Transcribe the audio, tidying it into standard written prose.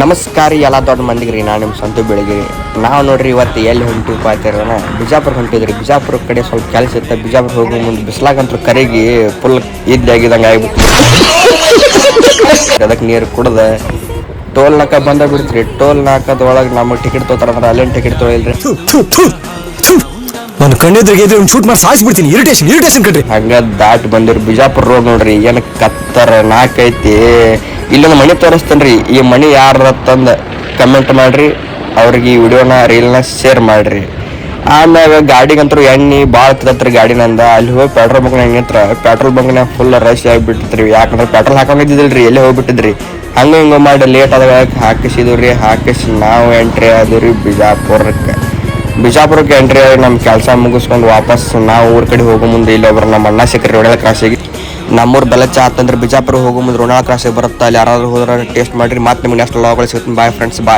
ನಮಸ್ಕಾರ ಎಲ್ಲ ದೊಡ್ಡ ಮಂದಿಗೆ ನಾನು ನಿಮ್ಮ ಸಂತು ಬೆಳಗಿರಿ. ನಾವು ನೋಡ್ರಿ ಇವತ್ತು ಎಲ್ಲಿ ಹೊಂಟಿವಿ ಪಾತಿರೋಣ ಬಿಜಾಪುರ ಹೊಂಟಿದ್ರಿ. ಬಿಜಾಪುರ ಕಡೆ ಸ್ವಲ್ಪ ಕೆಲಸ ಇತ್ತು. ಬಿಜಾಪುರ ಹೋಗೋ ಮುಂದೆ ಬಿಸ್ಲಾಗಂತೂ ಕರೆಗಿ ಫುಲ್ ಇದ್ದಾಗಿದಂಗೆ ಆಗ್ಬಿಟ್ಟು ಅದಕ್ಕೆ ನೀರು ಕುಡ್ದೆ ಟೋಲ್ ನಾಕ ಬಂದ ಬಿಡ್ತ್ರಿ. ಟೋಲ್ ನಾಕದೊಳಗೆ ನಮಗೆ ಟಿಕೆಟ್ ತೊಗೊತಾರಂದ್ರೆ ಅಲ್ಲೇನು ಟಿಕೆಟ್ ತೊಗೊಳಿಲ್ರಿ. ನಾನು ಕಣ್ಣಿದ್ರಿಗೆ ಒಂದು ಶೂಟ್ ಮಾಡಿ ಸಾಯಿಸ್ಬಿಡ್ತೀನಿ. ಇರಿಟೇಷನ್ ಕಣ್ರಿ. ಹಂಗ ದಾಟ್ ಬಂದಿರಿ ಬಿಜಾಪುರ ರೋಡ್ ನೋಡ್ರಿ ಏನು ಕತ್ತರ ನಾಕೈತಿ. ಇಲ್ಲೊಂದು ಮನೆ ತೋರಿಸ್ತೇನ್ರಿ. ಈ ಮನೆ ಯಾರ ತಂದು ಕಮೆಂಟ್ ಮಾಡ್ರಿ. ಅವ್ರಿಗೆ ಈ ವಿಡಿಯೋನ ರೀಲ್ನ ಶೇರ್ ಮಾಡ್ರಿ. ಆಮ್ಯಾಗ ಗಾಡಿಗಂತೂ ಎಣ್ಣೆ ಭಾಳ ತಿತ್ತತ್ರಿ ಗಾಡಿನಂದ. ಅಲ್ಲಿ ಹೋಗಿ ಪೆಟ್ರೋಲ್ ಬಂಕ್ನಾಗ ನಿಂತ್ರ ಪೆಟ್ರೋಲ್ ಬಂಕ್ನಾಗ ಫುಲ್ ರಶ್ ಆಗಿಬಿಟ್ಟಿದ್ರಿ. ಯಾಕಂದ್ರೆ ಪೆಟ್ರೋಲ್ ಹಾಕೊಂಡಿದ್ದಿಲ್ರಿ, ಎಲ್ಲೇ ಹೋಗ್ಬಿಟ್ಟಿದ್ರಿ. ಹಂಗೆ ಹಿಂಗೆ ಮಾಡಿ ಲೇಟ್ ಆದಾಗ ಹಾಕಿಸಿದ್ರಿ. ಹಾಕಿಸಿ ನಾವು ಎಂಟ್ರಿ ಆದ್ರಿ ಬಿಜಾಪುರಕ್ಕೆ ಎಂಟ್ರಿ ಆಗಿ ನಮ್ಮ ಕೆಲಸ ಮುಗಿಸ್ಕೊಂಡು ವಾಪಸ್ ನಾವು ಊರ ಕಡೆ ಹೋಗೋ ಮುಂದೆ ಇಲ್ಲಿ ಒಬ್ರು ನಮ್ಮ ಅಣ್ಣ ಸಿಕ್ಕರಿ ರೋಡಾಳ ಕ್ರಾಸಿಗೆ. ನಮ್ಮೂರು ಬೆಲಚ ಆತಂದ್ರೆ ಬಿಜಾಪುರ ಹೋಗೋ ಮುಂದೆ ರೋಡಾಳ ಕ್ರಾಸಿಗೆ ಬರುತ್ತೆ. ಅಲ್ಲಿ ಯಾರಾದ್ರೂ ಹೋದ್ರೆ ಟೇಸ್ಟ್ ಮಾಡಿರಿ. ಮತ್ತೆ ನಿಮ್ಗೆ ನೆಕ್ಸ್ಟ್ ಲಾಗ್ಗಳು ಸಿಗುತ್ತೆ. ಬಾಯ್ ಫ್ರೆಂಡ್ಸ್, ಬಾಯ್.